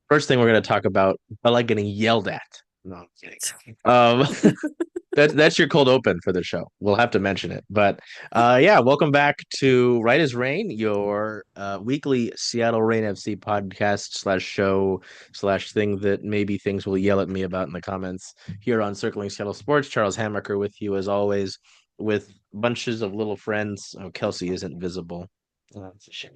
First thing we're going to talk about Bella getting yelled at. No, I'm kidding. Um, that's your cold open for the show. We'll have to mention it, but yeah, welcome back to Right as Rain, your weekly Seattle Rain FC podcast slash show slash thing that maybe things will yell at me about in the comments here on Circling Seattle Sports. Charles Hamaker with you as always, with bunches of little friends. Oh, Kelsey isn't visible. Oh, that's a shame.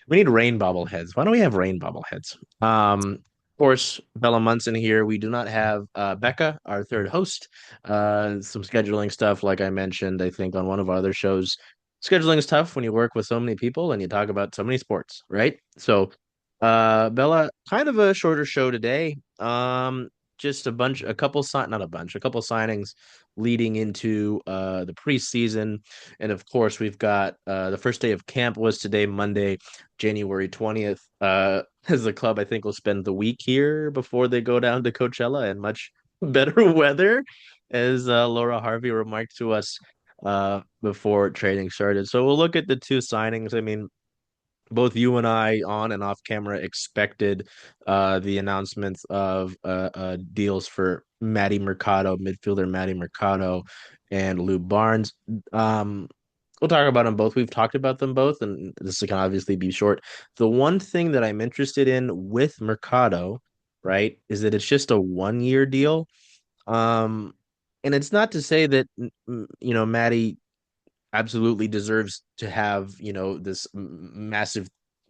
We need rain bobbleheads. Why don't we have rain bobbleheads? Of course, Bella Munson here. We do not have Becca, our third host. Some scheduling stuff, like I mentioned, I think on one of our other shows. Scheduling is tough when you work with so many people and you talk about so many sports, right? So, Bella, kind of a shorter show today. Just a couple not a bunch, a couple signings leading into the preseason, and of course, we've got the first day of camp was today, Monday, January 20th. As the club, I think, will spend the week here before they go down to Coachella in much better weather, as Laura Harvey remarked to us before training started. So we'll look at the two signings. I mean, both you and I, on and off camera, expected the announcements of deals for Maddie Mercado, midfielder Maddie Mercado, and Lou Barnes. We'll talk about them both. We've talked about them both, and this can obviously be short. The one thing that I'm interested in with Mercado, right, is that it's just a 1 year deal. Um, and it's not to say that Maddie absolutely deserves to have, this massive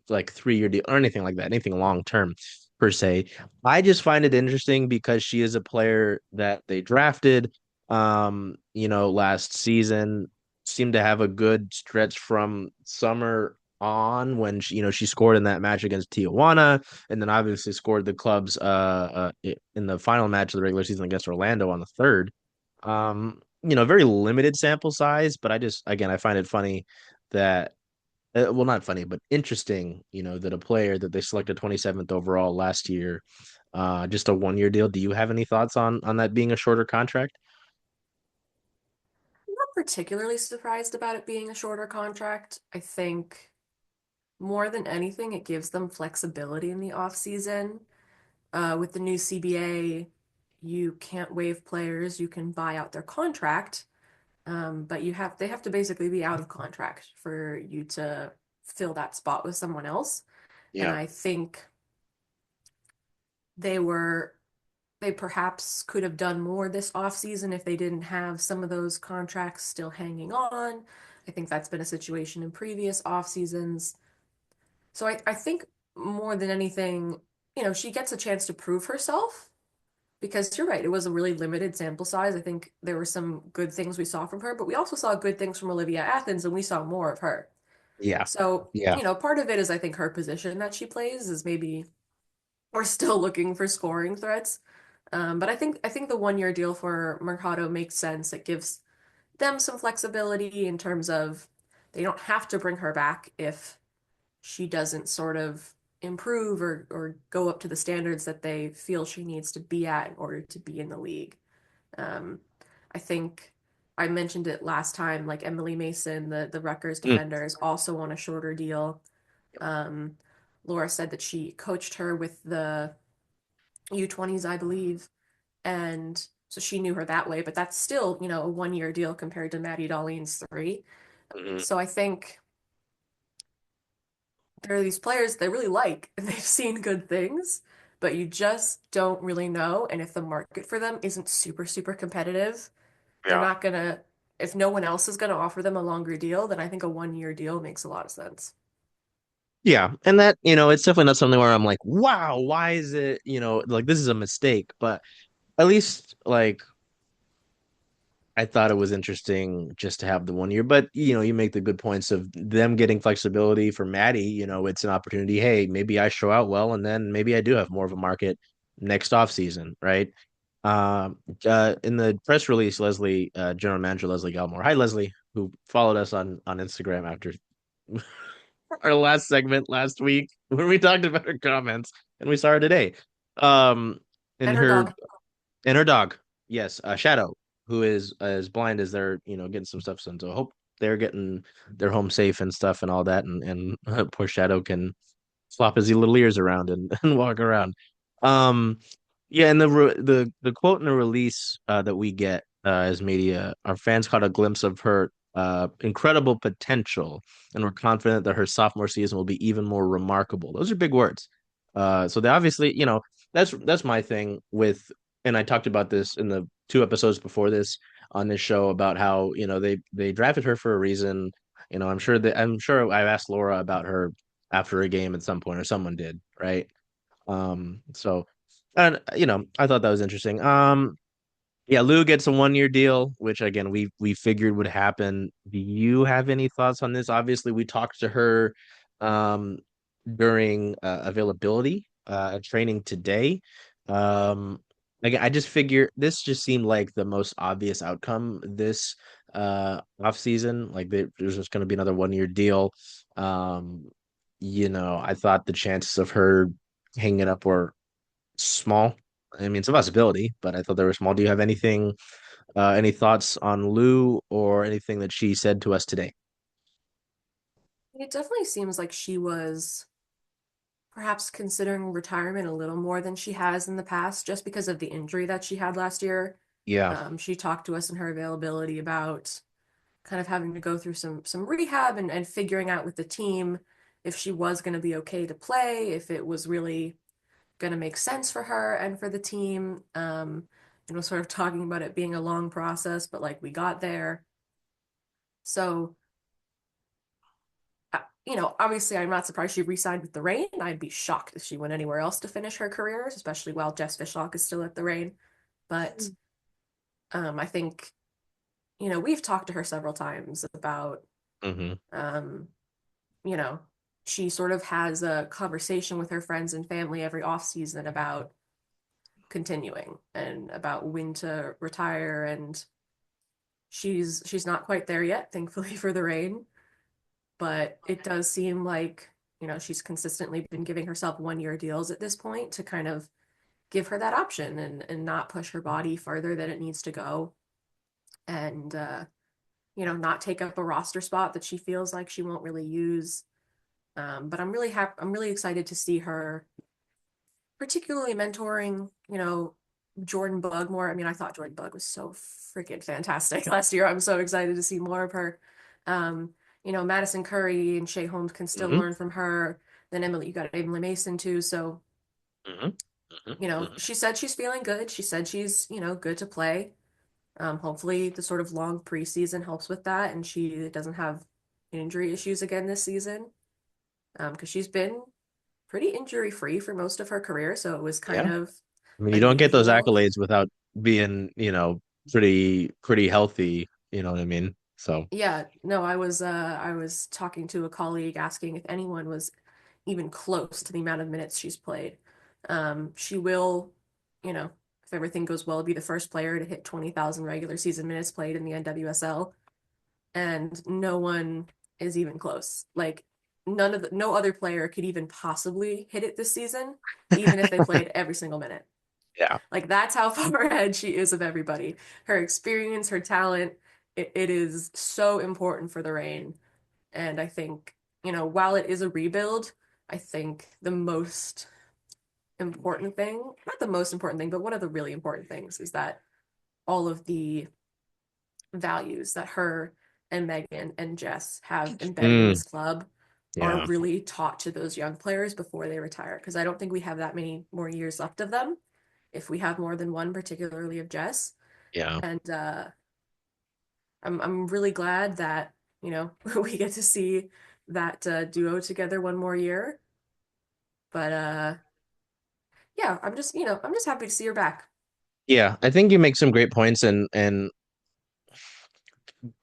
like 3 year deal or anything like that, anything long term per se. I just find it interesting because she is a player that they drafted last season, seemed to have a good stretch from summer on when she scored in that match against Tijuana, and then obviously scored the club's in the final match of the regular season against Orlando on the third. Very limited sample size, but I find it funny that, well, not funny, but interesting, that a player that they selected 27th overall last year, just a 1 year deal. Do you have any thoughts on that being a shorter contract? I'm not particularly surprised about it being a shorter contract. I think more than anything, it gives them flexibility in the off season. With the new CBA, you can't waive players, you can buy out their contract, but they have to basically be out of contract for you to fill that spot with someone else. And Yeah. I think they were they perhaps could have done more this offseason if they didn't have some of those contracts still hanging on. I think that's been a situation in previous off seasons. So I think more than anything, she gets a chance to prove herself because you're right, it was a really limited sample size. I think there were some good things we saw from her, but we also saw good things from Olivia Athens and we saw more of her. Yeah. So, Yeah. part of it is I think her position that she plays is maybe we're still looking for scoring threats. But I think the 1 year deal for Mercado makes sense. It gives them some flexibility in terms of they don't have to bring her back if she doesn't sort of improve or go up to the standards that they feel she needs to be at in order to be in the league. Um, I think I mentioned it last time, like Emily Mason, the Rutgers Mm. defender, is also on a shorter deal. Um, Laura said that she coached her with the U20s, I believe, and so she knew her that way, but that's still, a 1 year deal compared to Maddie Darlene's three. Mhm. So I think there are these players they really like and they've seen good things, but you just don't really know. And if the market for them isn't super, super competitive, they're Yeah. not gonna, if no one else is gonna offer them a longer deal, then I think a 1 year deal makes a lot of sense. Yeah. And that, it's definitely not something where I'm like, wow, why is it, like this is a mistake, but at least like I thought it was interesting just to have the 1 year, but you make the good points of them getting flexibility for Maddie. It's an opportunity. Hey, maybe I show out well, and then maybe I do have more of a market next off season, right? In the press release, Leslie, General Manager Leslie Galmore. Hi, Leslie, who followed us on Instagram after our last segment last week when we talked about her comments, and we saw her today. Um, in And her her dog. and her dog, yes, Shadow, who is as blind as they're, getting some stuff done. So I hope they're getting their home safe and stuff and all that, and poor Shadow can. flop his little ears around and, and walk around. Um, yeah, and the quote in the release that we get as media, our fans caught a glimpse of her incredible potential, and we're confident that her sophomore season will be even more remarkable. Those are big words. So they obviously, that's my thing with, and I talked about this in the two episodes before this on this show about how, they drafted her for a reason. I'm sure I've asked Laura about her after a game at some point, or someone did, right? So, and I thought that was interesting. Yeah, Lou gets a 1 year deal, which again we figured would happen. Do you have any thoughts on this? Obviously, we talked to her um during availability at training today. Again, I just figure this just seemed like the most obvious outcome this off season. Like there's just going to be another 1 year deal. Um, I thought the chances of her hanging it up were small. I mean, it's a possibility, but I thought they were small. Do you have any thoughts on Lou or anything that she said to us today? It definitely seems like she was perhaps considering retirement a little more than she has in the past, just because of the injury that she had last year. Yeah. She talked to us in her availability about kind of having to go through some rehab and figuring out with the team if she was going to be okay to play, if it was really going to make sense for her and for the team. Sort of talking about it being a long process, but like we got there. So obviously, I'm not surprised she re-signed with the Reign. I'd be shocked if she went anywhere else to finish her career, especially while Jess Fishlock is still at the Reign. But I think, we've talked to her several times about, Hmm. um, you know, she sort of has a conversation with her friends and family every off season about continuing and about when to retire. And she's not quite there yet, thankfully for the Reign. But it does seem like, she's consistently been giving herself 1 year deals at this point to kind of give her that option and not push her body further than it needs to go and not take up a roster spot that she feels like she won't really use. But I'm really excited to see her particularly mentoring, Jordan Bug more. I mean, I thought Jordan Bug was so freaking fantastic last year. I'm so excited to see more of her. Um, Madison Curry and Shea Holmes can still Hmm. learn from her. Then you got Emily Mason too. So, Hmm. Hmm. Hmm. she said she's feeling good. She said she's, good to play. Hopefully the sort of long preseason helps with that and she doesn't have injury issues again this season. Because she's been pretty injury free for most of her career, so it was kind Yeah. of I mean, you don't get those unusual. accolades without being, pretty healthy. You know what I mean? So, Yeah, no, I was talking to a colleague asking if anyone was even close to the amount of minutes she's played. She will, you know, if everything goes well, be the first player to hit 20,000 regular season minutes played in the NWSL, and no one is even close. Like no other player could even possibly hit it this season, even if they played every single minute. yeah. Like that's how far ahead she is of everybody. Her experience, her talent, it is so important for the Reign. And I think, while it is a rebuild, I think the most important thing, not the most important thing, but one of the really important things is that all of the values that her and Megan and Jess have embedded in Mm, this club are yeah. really taught to those young players before they retire. Because I don't think we have that many more years left of them, if we have more than one, particularly of Jess. Yeah. And I'm really glad that we get to see that duo together one more year. But yeah, I'm just happy to see her back. Yeah. I think you make some great points, and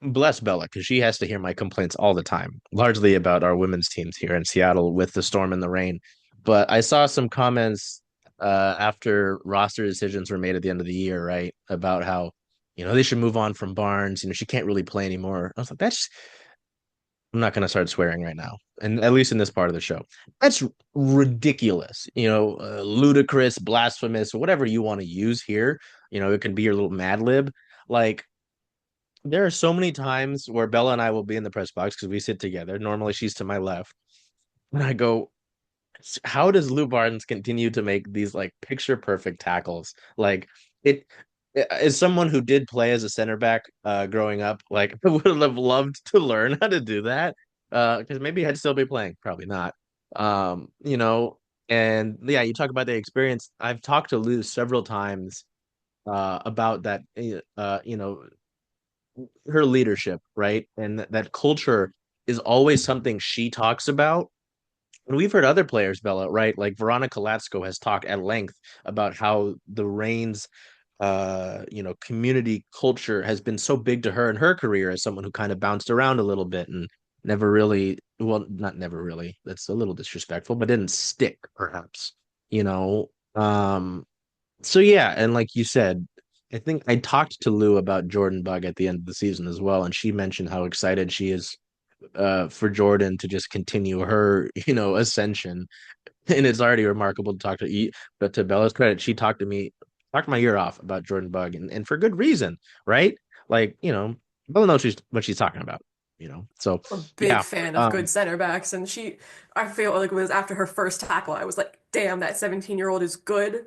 bless Bella because she has to hear my complaints all the time, largely about our women's teams here in Seattle with the storm and the rain. But I saw some comments after roster decisions were made at the end of the year, right? About how, they should move on from Barnes. She can't really play anymore. I was like, I'm not going to start swearing right now. And at least in this part of the show, that's ridiculous, ludicrous, blasphemous, whatever you want to use here. It can be your little Mad Lib. Like, there are so many times where Bella and I will be in the press box because we sit together. Normally she's to my left. And I go, how does Lou Barnes continue to make these like picture perfect tackles? Like it as someone who did play as a center back growing up, like I would have loved to learn how to do that. Because maybe I'd still be playing, probably not. You know, and yeah, you talk about the experience. I've talked to Lou several times about that you know, her leadership, right? And that culture is always something she talks about. And we've heard other players, Bella, right? Like Veronica Latsko has talked at length about how the Reigns community culture has been so big to her in her career as someone who kind of bounced around a little bit and never really, well, not never really, that's a little disrespectful, but didn't stick, perhaps, you know. So yeah, and like you said, I think I talked to Lou about Jordan Bug at the end of the season as well, and she mentioned how excited she is for Jordan to just continue her, ascension. And it's already remarkable to talk to you, but to Bella's credit, she talked my ear off about Jordan Bug, and for good reason, right? Like, Bella knows what she's talking about, So A big yeah. fan of good center backs, and I feel like it was after her first tackle, I was like, damn, that 17-year-old is good.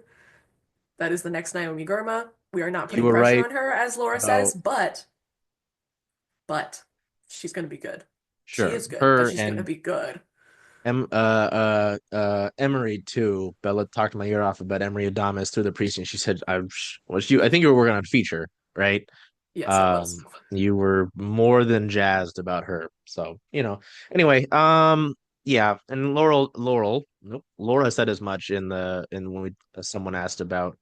That is the next Naomi Girma. We are not You putting were pressure right on her, as Laura says, about but she's going to be good. She sure is good, but her she's going to and be good. Emery too. Bella talked my ear off about Emery Adamas through the preseason. She said I think you were working on feature, right? Yes, I was. You were more than jazzed about her. So, anyway, yeah, and nope, Laura said as much in when someone asked about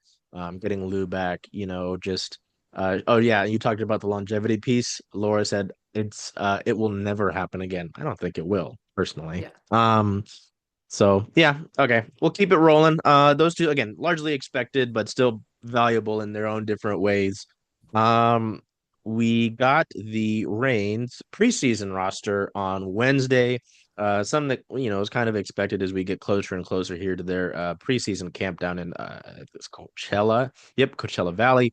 getting Lou back, just oh yeah, you talked about the longevity piece. Laura said it will never happen again. I don't think it will, personally. Yeah. So yeah, okay. We'll keep it rolling. Those two again, largely expected, but still valuable in their own different ways. Um, we got the Reigns preseason roster on Wednesday. Something that is kind of expected as we get closer and closer here to their preseason camp down in it's Coachella. Yep, Coachella Valley.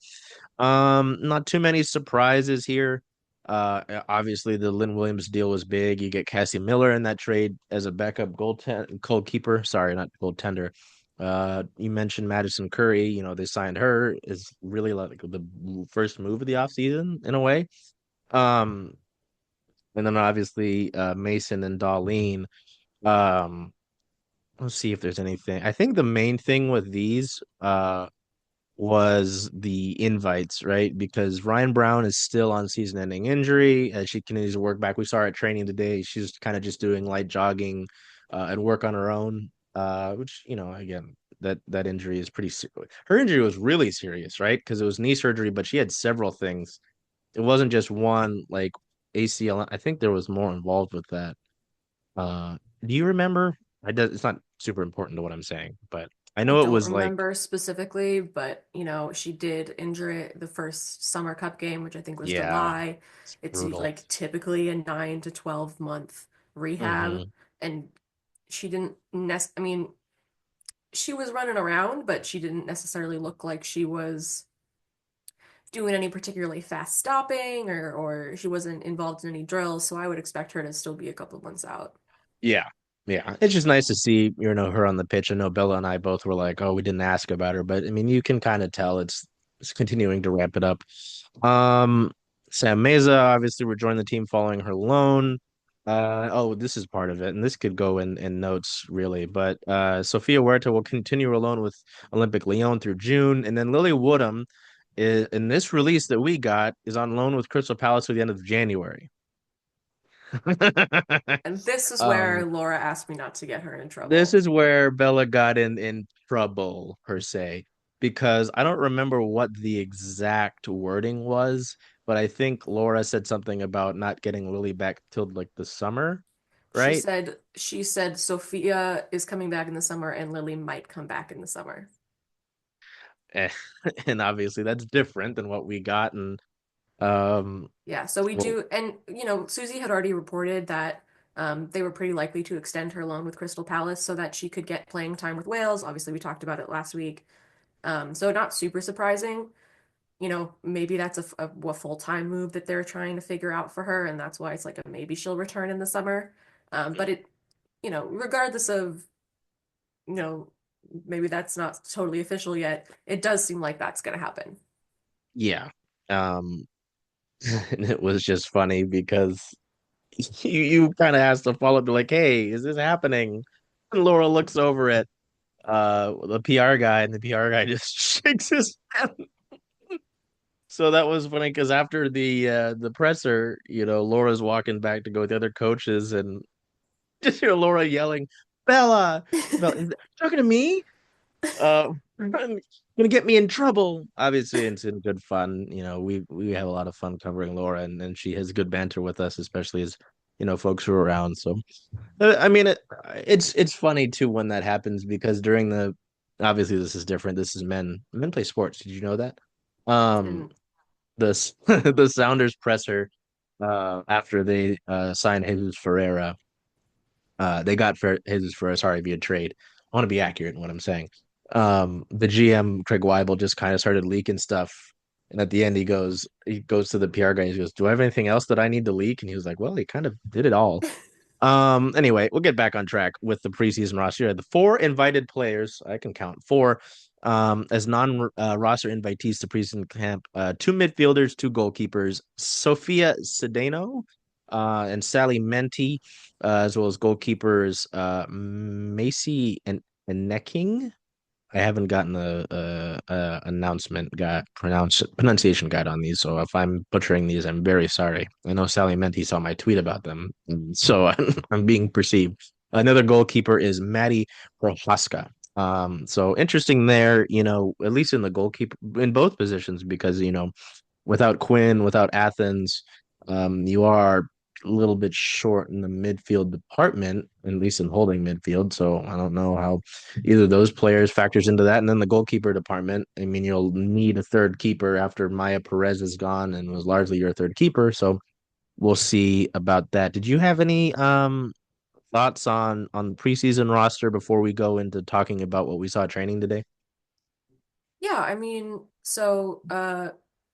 Not too many surprises here. Obviously the Lynn Williams deal was big. You get Cassie Miller in that trade as a backup goalkeeper. Sorry, not goaltender. You mentioned Madison Curry. They signed her is really like the first move of the offseason in a way. Um, and then obviously Mason and Darlene. Um, let's see if there's anything. I think the main thing with these was the invites, right? Because Ryan Brown is still on season-ending injury as she continues to work back. We saw her at training today. She's kind of just doing light jogging and work on her own. Which again, that injury is pretty serious. Her injury was really serious, right? Because it was knee surgery, but she had several things. It wasn't just one like ACL. I think there was more involved with that. Do you remember? It's not super important to what I'm saying, but I I know it don't was like, remember specifically, but she did injure it the first Summer Cup game, which I think was yeah, July. it's It's brutal. like typically a 9 to 12 month rehab, Hmm. and she didn't I mean, she was running around, but she didn't necessarily look like she was doing any particularly fast stopping or she wasn't involved in any drills, so I would expect her to still be a couple of months out. Yeah. Yeah. It's just nice to see, her on the pitch. I know Bella and I both were like, oh, we didn't ask about her, but I mean, you can kind of tell it's continuing to ramp it up. Um, Sam Meza obviously rejoined the team following her loan. Oh, this is part of it, and this could go in notes really, but Sophia Huerta will continue her loan with Olympic Lyon through June, and then Lily Woodham is in this release that we got is on loan with Crystal Palace through the end of January. And this is Um, where Laura asked me not to get her in This trouble. is where Bella got in trouble per se, because I don't remember what the exact wording was, but I think Laura said something about not getting Lily back till like the summer, right? She said Sophia is coming back in the summer and Lily might come back in the summer. Eh, And obviously that's different than what we got, and um, Yeah, so we well, do, and Susie had already reported that they were pretty likely to extend her loan with Crystal Palace so that she could get playing time with Wales. Obviously, we talked about it last week. So not super surprising. Maybe that's a full-time move that they're trying to figure out for her, and that's why it's like a maybe she'll return in the summer. But regardless of you know, maybe that's not totally official yet. It does seem like that's going to happen. Yeah. Um, and it was just funny because you kind of has to follow up, be like, hey, is this happening? And Laura looks over at the PR guy, and the PR guy just shakes his head. So that was funny because after the presser, Laura's walking back to go with the other coaches, and just hear Laura yelling, Bella, Bella, is that talking to me? Gonna get me in trouble. Obviously, it's in good fun. We have a lot of fun covering Laura, and she has good banter with us, especially as folks who are around. So, I mean, it's funny too when that happens because during the obviously this is different. This is men. Men play sports. Did you know that? Um, And this the Sounders presser after they signed Jesus Ferreira. They got Jesus Ferreira, sorry, via trade. I want to be accurate in what I'm saying. The GM Craig Weibel just kind of started leaking stuff, and at the end he goes to the PR guy. He goes, "Do I have anything else that I need to leak?" And he was like, "Well, he kind of did it all." Anyway, we'll get back on track with the preseason roster. The four invited players, I can count four, as non-roster invitees to preseason camp. Two midfielders, two goalkeepers, Sophia Sedano, and Sally Menti, as well as goalkeepers, Macy and Necking. I haven't gotten a announcement guide pronunciation guide on these, so if I'm butchering these, I'm very sorry. I know Sally Menti saw my tweet about them, so I'm being perceived. Another goalkeeper is Maddie Prohaska. So interesting there, at least in the goalkeeper in both positions, because without Quinn, without Athens, you are a little bit short in the midfield department, at least in holding midfield. So I don't know how either of those players factors into that. And then the goalkeeper department, I mean, you'll need a third keeper after Maya Perez is gone and was largely your third keeper. So we'll see about that. Did you have any thoughts on the preseason roster before we go into talking about what we saw training today? yeah, I mean, so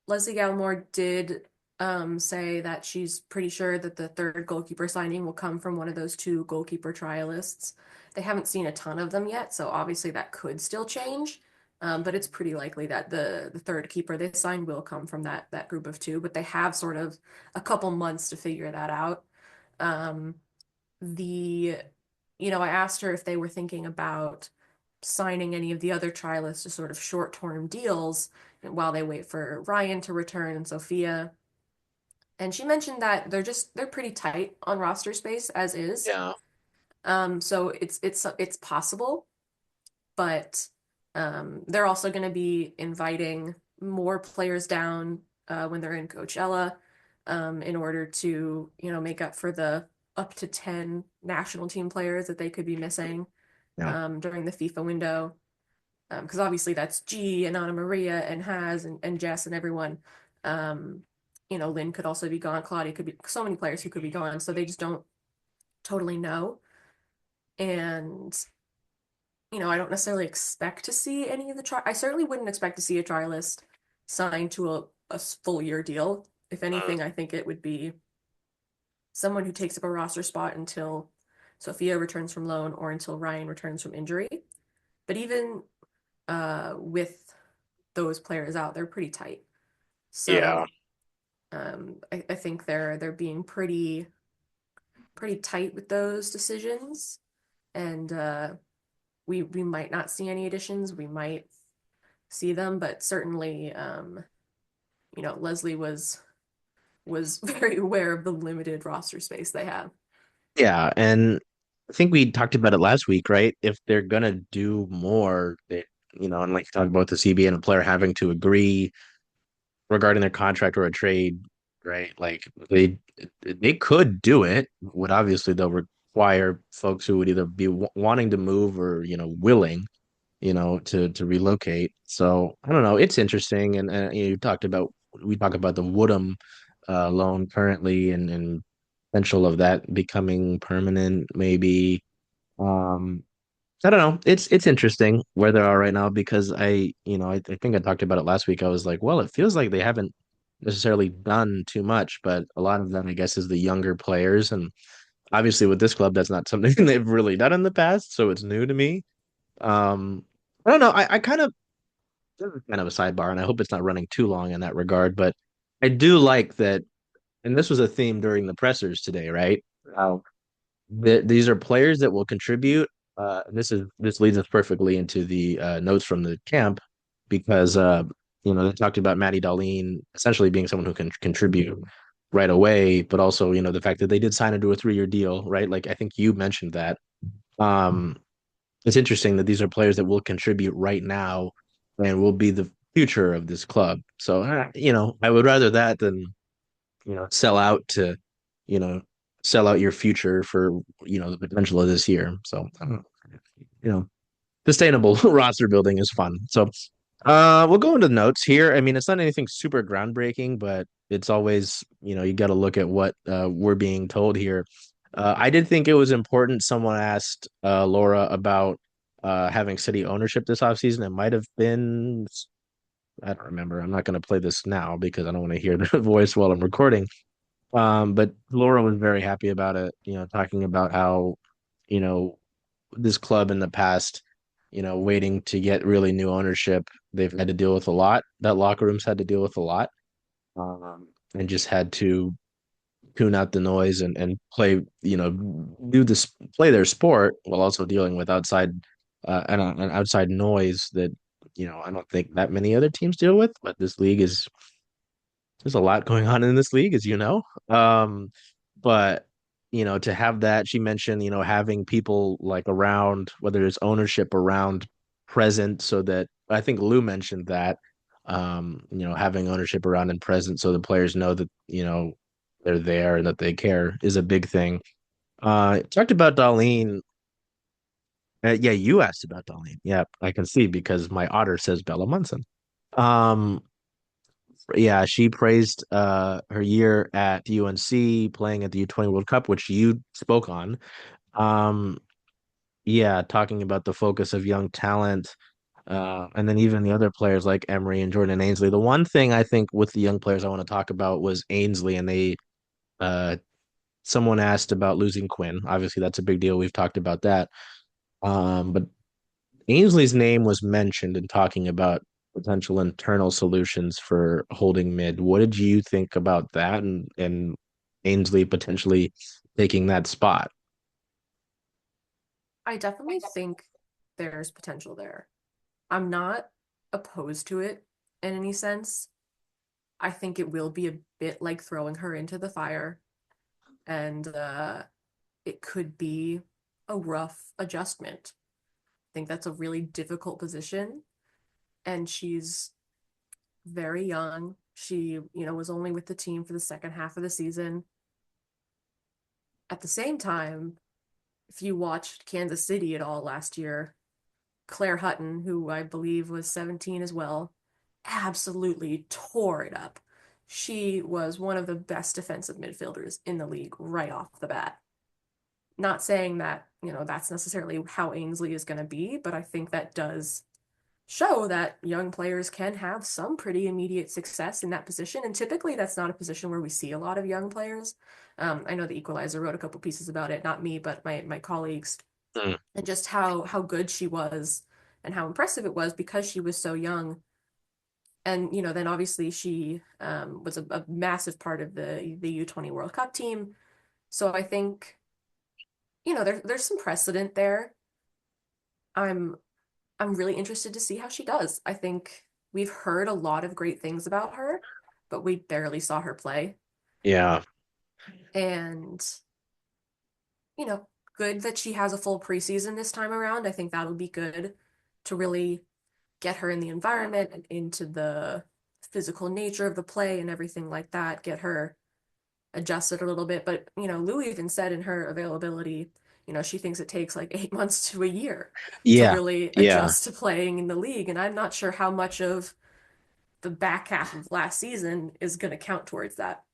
Leslie Gallimore did say that she's pretty sure that the third goalkeeper signing will come from one of those two goalkeeper trialists. They haven't seen a ton of them yet, so obviously that could still change. But it's pretty likely that the third keeper they signed will come from that group of two, but they have sort of a couple months to figure that out. Um, the I asked her if they were thinking about signing any of the other trialists to sort of short-term deals while they wait for Ryan to return and Sophia. And she mentioned that they're pretty tight on roster space as is. Yeah. So it's possible, but they're also going to be inviting more players down when they're in Coachella in order to, make up for the up to 10 national team players that they could be missing Yeah. during the FIFA window. Because obviously that's G and Anna Maria and Haz and Jess and everyone. Um, Lynn could also be gone. Claudia could be so many players who could be gone. So they just don't totally know. And I don't necessarily expect to see any of the I certainly wouldn't expect to see a trialist signed to a full year deal. If anything, I think it would be someone who takes up a roster spot until Sophia returns from loan or until Ryan returns from injury. But even with those players out, they're pretty tight. Yeah. So I think they're being pretty tight with those decisions, and we might not see any additions. We might see them, but certainly, Leslie was very aware of the limited roster space they have. Yeah, and I think we talked about it last week, right? If they're gonna do more, and like you talked about the CB and a player having to agree regarding their contract or a trade, right? Like they could do it. Would obviously they'll require folks who would either be wanting to move or willing, to relocate. So I don't know. It's interesting, and you talked about we talk about the Woodham loan currently and potential of that becoming permanent, maybe. Um, I don't know. It's interesting where they are right now because I think I talked about it last week. I was like, well, it feels like they haven't necessarily done too much, but a lot of them, I guess, is the younger players, and obviously with this club, that's not something they've really done in the past, so it's new to me. Um, I don't know. I kind of this is kind of a sidebar, and I hope it's not running too long in that regard. But I do like that, and this was a theme during the pressers today, right? How these are players that will contribute. This leads us perfectly into the notes from the camp because they talked about Maddie Darlene essentially being someone who can contribute right away, but also the fact that they did sign her to a 3-year deal, right? Like I think you mentioned that. Um, it's interesting that these are players that will contribute right now and will be the future of this club. So I would rather that than sell out to you know sell out your future for the potential of this year. So I don't know, you know sustainable roster building is fun. So we'll go into notes here. I mean, it's not anything super groundbreaking, but it's always you got to look at what we're being told here. I did think it was important. Someone asked Laura about having city ownership this offseason. It might have been, I don't remember. I'm not going to play this now because I don't want to hear the voice while I'm recording. But Laura was very happy about it, talking about how, you know, this club in the past, waiting to get really new ownership, they've had to deal with a lot. That locker room's had to deal with a lot. And just had to tune out the noise and play, do this, play their sport while also dealing with outside, an outside noise that, I don't think that many other teams deal with, but this league is there's a lot going on in this league, as you know. But to have that, she mentioned, having people like around, whether it's ownership around present, so that I think Lou mentioned that, having ownership around and present so the players know that, they're there and that they care is a big thing. Talked about Darlene. Yeah, you asked about Darlene. Yeah, I can see because my otter says Bella Munson. Um, yeah, she praised her year at UNC playing at the U20 World Cup, which you spoke on. Um, yeah, talking about the focus of young talent, and then even the other players like Emery and Jordan Ainsley. The one thing I think with the young players I want to talk about was Ainsley, and uh someone asked about losing Quinn. Obviously, that's a big deal. We've talked about that. But Ainsley's name was mentioned in talking about potential internal solutions for holding mid. What did you think about that and Ainsley potentially taking that spot? I definitely think there's potential there. I'm not opposed to it in any sense. I think it will be a bit like throwing her into the fire, and it could be a rough adjustment. I think that's a really difficult position, and she's very young. She, was only with the team for the second half of the season. At the same time, if you watched Kansas City at all last year, Claire Hutton, who I believe was 17 as well, absolutely tore it up. She was one of the best defensive midfielders in the league right off the bat. Not saying that, that's necessarily how Ainsley is going to be, but I think that does show that young players can have some pretty immediate success in that position. And typically, that's not a position where we see a lot of young players. I know the Equalizer wrote a couple pieces about it, not me, but my colleagues, Mm. and just how good she was and how impressive it was because she was so young. And then obviously she was a massive part of the U20 World Cup team. So I think there's some precedent there. I'm I'm really interested to see how she does. I think we've heard a lot of great things about her, but we barely saw her play. Yeah. And, you know, good that she has a full preseason this time around. I think that'll be good to really get her in the environment and into the physical nature of the play and everything like that, get her adjusted a little bit. But, Lou even said in her availability, she thinks it takes like 8 months to a year to Yeah. really Yeah. adjust to playing in the league. And I'm not sure how much of the back half of last season is going to count towards that.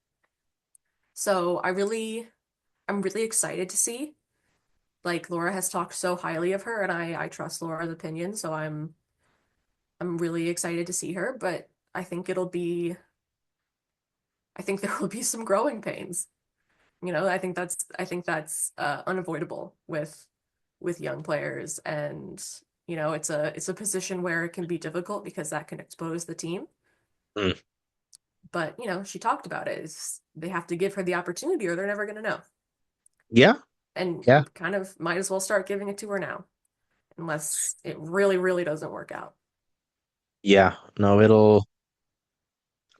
So I'm really excited to see. Like Laura has talked so highly of her, and I trust Laura's opinion, so I'm really excited to see her. But I think I think there will be some growing pains. I think that's unavoidable with young players, and It's a position where it can be difficult because that can expose the team. Mm. But, she talked about it. They have to give her the opportunity or they're never going to know. Yeah, And yeah, kind of might as well start giving it to her now, unless it really, really doesn't work out. yeah. No, it'll.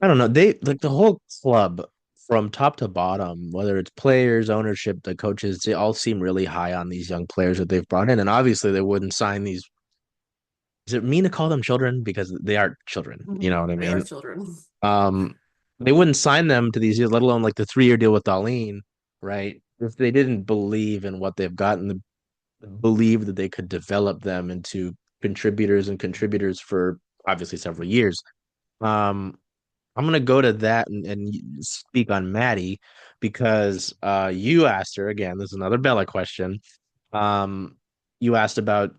I don't know. They like the whole club from top to bottom, whether it's players, ownership, the coaches, they all seem really high on these young players that they've brought in. And obviously, they wouldn't sign these. Is it mean to call them children? Because they are children. You know what I They are mean? children. Um, they wouldn't sign them to these years, let alone like the 3 year deal with Darlene, right? If they didn't believe in what they've gotten, believe that they could develop them into contributors for obviously several years. Um, I'm gonna go to that and speak on Maddie because you asked her again. This is another Bella question. Um, you asked about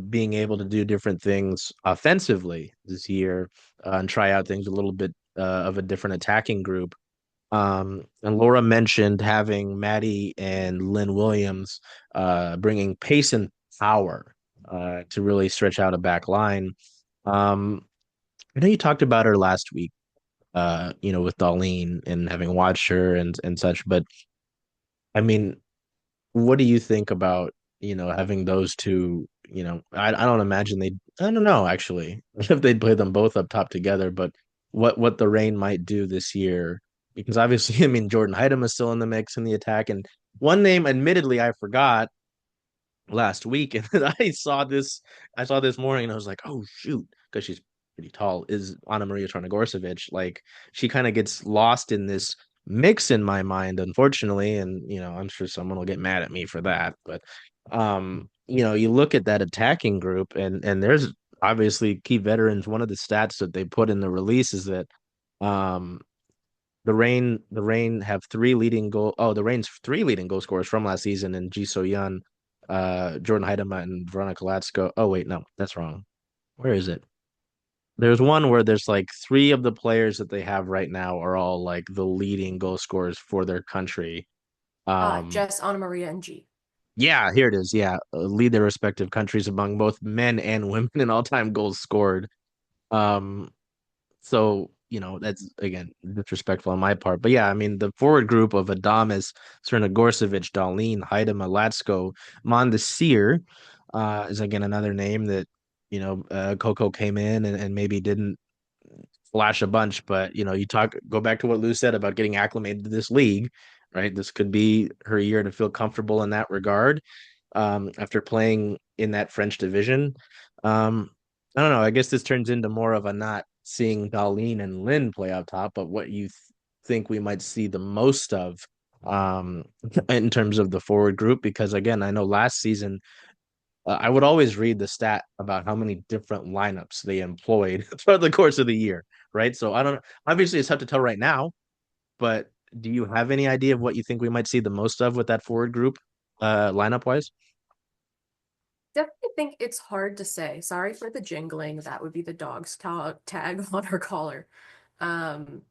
being able to do different things offensively this year and try out things a little bit of a different attacking group. And Laura mentioned having Maddie and Lynn Williams bringing pace and power to really stretch out a back line. Um, I know you talked about her last week with Darlene and having watched her and such. But I mean, what do you think about, having those two, I don't imagine I don't know actually if they'd play them both up top together, but what the Reign might do this year, because obviously, I mean, Jordan Heitem is still in the mix in the attack. And one name, admittedly, I forgot last week, and then I saw this morning, and I was like, oh shoot, because she's pretty tall, is Anna Maria Trnogorcevic. Like, she kind of gets lost in this mix in my mind, unfortunately. And I'm sure someone will get mad at me for that, but you look at that attacking group, and there's obviously key veterans. One of the stats that they put in the release is that um the Reign have the Reign's three leading goal scorers from last season in Ji So Yun, Jordan Heidema, and Veronica Latsko. Oh wait, no, that's wrong. Where is it? There's one where there's like three of the players that they have right now are all like the leading goal scorers for their country. Um, Jess, Anna Maria, and G. yeah, here it is. Yeah, lead their respective countries among both men and women in all-time goals scored. Um, So, that's again disrespectful on my part. But yeah, I mean, the forward group of Adamas, Crnogorcevic, Darlene, Haidem, Alatsko, Mondesir is again another name that, Coco came in and maybe didn't flash a bunch. But, go back to what Lou said about getting acclimated to this league, right? This could be her year to feel comfortable in that regard after playing in that French division. Um, I don't know. I guess this turns into more of a not seeing Darlene and Lynn play out top, but what you think we might see the most of um, in terms of the forward group. Because again, I know last season I would always read the stat about how many different lineups they employed throughout the course of the year, right? So I don't know. Obviously, it's tough to tell right now, but do you have any idea of what you think we might see the most of with that forward group, lineup wise? Definitely think it's hard to say. Sorry for the jingling. That would be the dog's tag on her collar. Um,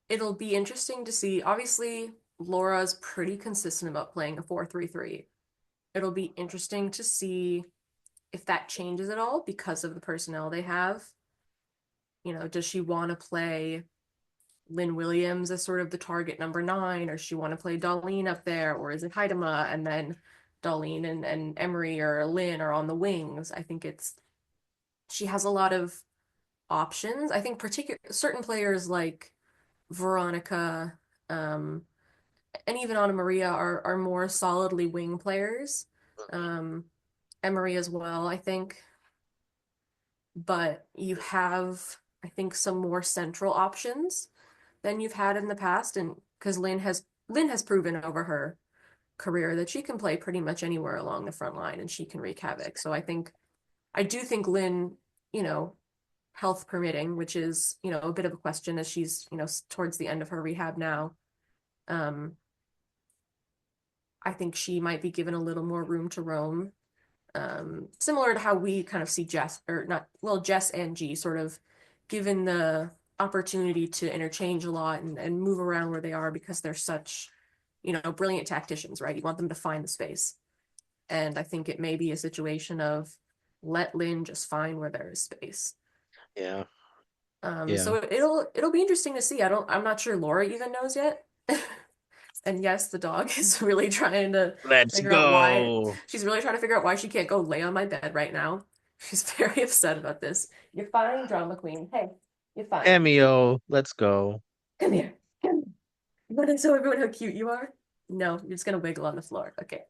it'll be interesting to see. Obviously, Laura's pretty consistent about playing a 4-3-3. It'll be interesting to see if that changes at all because of the personnel they have. Does she want to play Lynn Williams as sort of the target number nine, or does she want to play Darlene up there, or is it Haidema and then Darlene and Emery or Lynn are on the wings? I think she has a lot of options. I think particular certain players like Veronica, um, and even Anna Maria are more solidly wing players. Um, Emery as well, I think. But you have, I think, some more central options than you've had in the past, and because Lynn has proven over her career that she can play pretty much anywhere along the front line and she can wreak havoc. So I do think Lynn, you know, health permitting, which is, a bit of a question as she's, towards the end of her rehab now. Um, I think she might be given a little more room to roam. Similar to how we kind of see Jess, or not, well, Jess and G sort of given the opportunity to interchange a lot and move around where they are because they're such, brilliant tacticians, right? You want them to find the space. And I think it may be a situation of let Lynn just find where there is space. Yeah. Yeah. So it'll be interesting to see. I'm not sure Laura even knows yet. And yes, the dog is really trying to Let's figure out why go. she's really trying to figure out why she can't go lay on my bed right now. She's very upset about this. You're fine, drama queen. Hey, you're fine. Cameo. Let's go. Come here. Come here. You want to show everyone how cute you are? No, you're just gonna wiggle on the floor. Okay.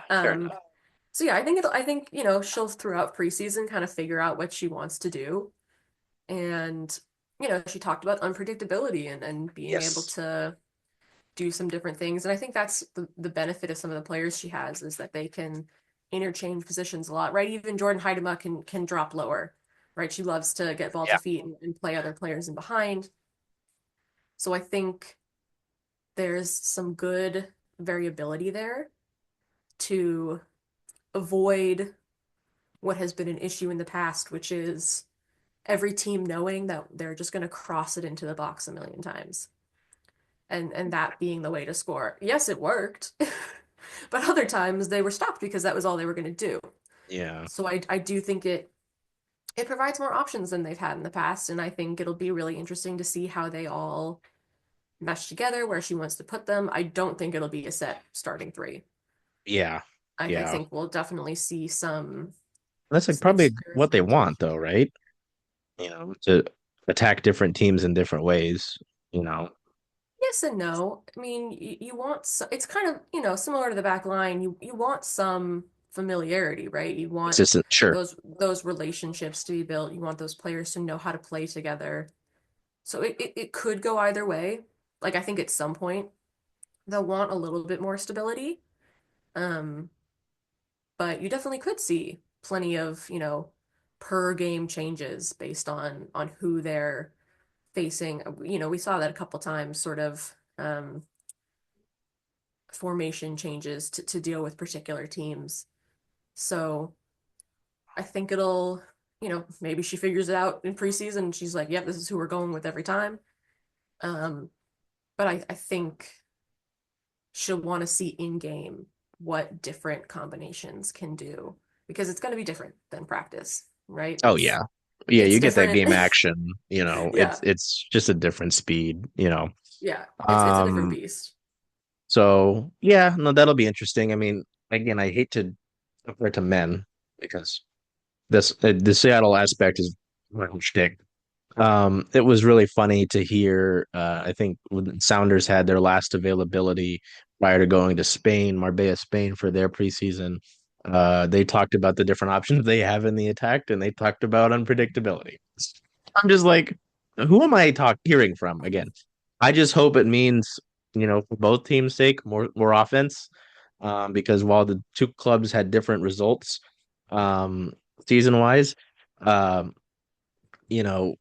Fair Um, enough. so yeah, I think, she'll throughout preseason kind of figure out what she wants to do. And, she talked about unpredictability and being able Yes. to do some different things. And I think that's the benefit of some of the players she has is that they can interchange positions a lot, right? Even Jordan Heidema can drop lower, right? She loves to get ball to Yeah. feet and play other players in behind. So I think there's some good variability there to avoid what has been an issue in the past, which is every team knowing that they're just going to cross it into the box a million times. And that being the way to score. Yes, it worked. But other times they were stopped because that was all they were going to do. Yeah. So I do think it provides more options than they've had in the past, and I think it'll be really interesting to see how they all mesh together, where she wants to put them. I don't think it'll be a set starting three. Yeah. I Yeah. think we'll definitely see That's like some probably what they want though, experimentation. right? To attack different teams in different ways, you know. Yes and no. I mean, you want it's kind of, similar to the back line. You want some familiarity, right? You want Consistent, sure. those relationships to be built. You want those players to know how to play together. So it could go either way. Like I think at some point they'll want a little bit more stability. Um, but you definitely could see plenty of, per game changes based on who they're facing. We saw that a couple times, sort of formation changes to deal with particular teams. So I think it'll, maybe she figures it out in preseason and she's like, yep, this is who we're going with every time. Um, but I think she'll want to see in game what different combinations can do because it's going to be different than practice, right? Oh It's yeah. Yeah, it's you get that different. game action, Yeah. it's just a different speed. Yeah. It's a different Um, beast. so yeah, no, that'll be interesting. I mean, again, I hate to compare it to men because the Seattle aspect is my own shtick. It was really funny to hear. I think when Sounders had their last availability prior to going to Spain, Marbella, Spain for their preseason. They talked about the different options they have in the attack, and they talked about unpredictability. I'm just like, who am I hearing from again? I just hope it means, for both teams' sake, more offense. Because while the two clubs had different results, season wise, um, you know,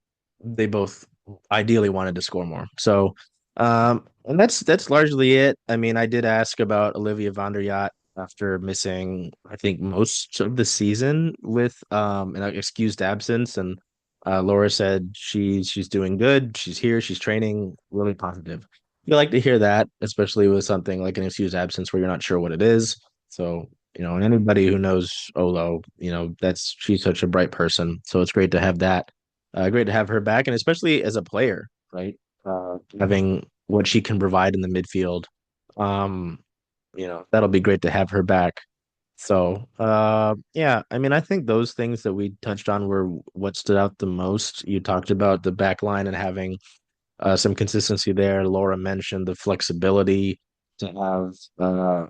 they both ideally wanted to score more. So, and that's largely it. I mean, I did ask about Olivia van der Yacht after missing, I think, most of the season with an excused absence, and Laura said she's doing good. She's here. She's training. Really positive. You like to hear that, especially with something like an excused absence where you're not sure what it is. So, and anybody who knows Olo, that's she's such a bright person. So it's great to have her back, and especially as a player, right? Having what she can provide in the midfield, um, that'll be great to have her back. So, yeah, I mean, I think those things that we touched on were what stood out the most. You talked about the back line and having some consistency there. Laura mentioned the flexibility to have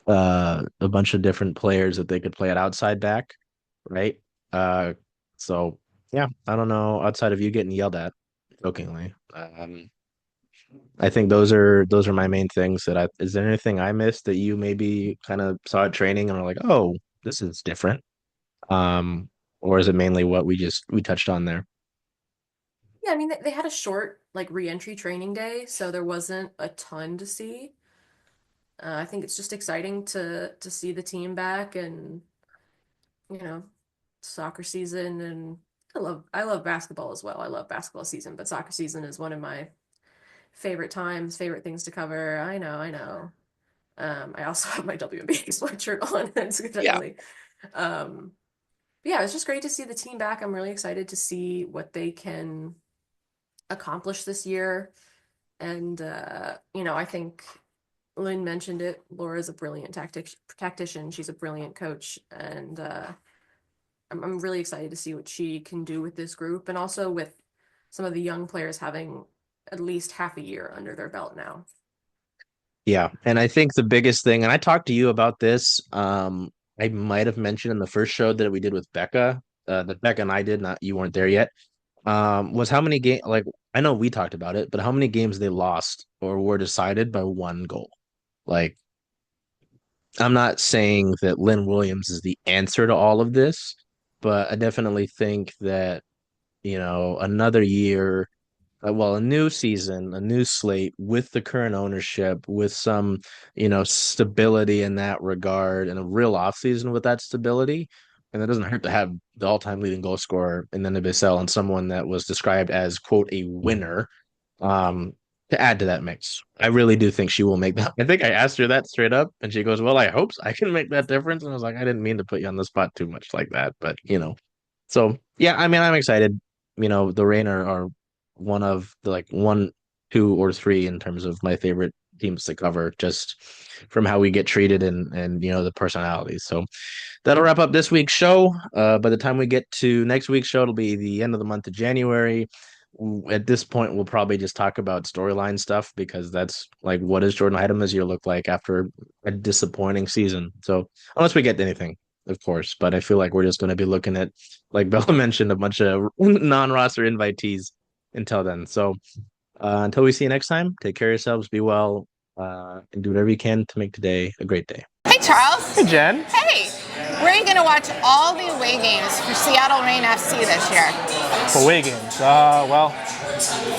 a bunch of different players that they could play at outside back, right? Uh, so yeah, I don't know. Outside of you getting yelled at, jokingly, I think those are my main things. Is there anything I missed that you maybe kind of saw at training and are like, oh, this is different? Or is it mainly what we touched on there? Yeah, I mean they had a short like re-entry training day, so there wasn't a ton to see. I think it's just exciting to see the team back and you know soccer season and I love basketball as well. I love basketball season, but soccer season is one of my favorite times, favorite things to cover. I know, I know. I also have my WNBA sweatshirt on, Yeah. incidentally. Yeah, it's just great to see the team back. I'm really excited to see what they can accomplish this year. And I think Lynn mentioned it. Laura's a brilliant tactician. She's a brilliant coach, and I'm really excited to see what she can do with this group, and also with some of the young players having at least half a year under their belt now. Yeah. And I think the biggest thing, and I talked to you about this, I might have mentioned in the first show that we did with Becca, that Becca and I did, not you weren't there yet, was how many game like I know we talked about it, but how many games they lost or were decided by one goal. Like, I'm not saying that Lynn Williams is the answer to all of this, but I definitely think that, another year, well, a new season, a new slate with the current ownership, with some, stability in that regard and a real offseason with that stability. And it doesn't hurt to have the all-time leading goal scorer in the NWSL and someone that was described as, quote, a winner, um, to add to that mix. I really do think she will make that. I think I asked her that straight up, and she goes, "Well, I hope I can make that difference." And I was like, I didn't mean to put you on the spot too much like that, but So yeah, I mean, I'm excited. The Reign are one of the like one, two, or three in terms of my favorite teams to cover, just from how we get treated and the personalities. So that'll wrap up this week's show. By the time we get to next week's show, it'll be the end of the month of January. At this point, we'll probably just talk about storyline stuff because that's like, what does Jordan Heidema's year look like after a disappointing season? So unless we get anything, of course, but I feel like we're just going to be looking at, like Bella mentioned, a bunch of non-roster invitees until then. So until we see you next time, take care of yourselves, be well, and do whatever you can to make today a great day. Hey, Charles. Hey, Jen. Hey, where are you going to watch all the away games for Seattle Reign FC this year? Away games. Well,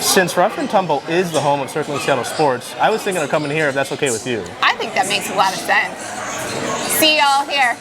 since Rough and Tumble is the home of Circling Seattle Sports, I was thinking of coming here if that's okay with you. I think that makes a lot of sense. See y'all here.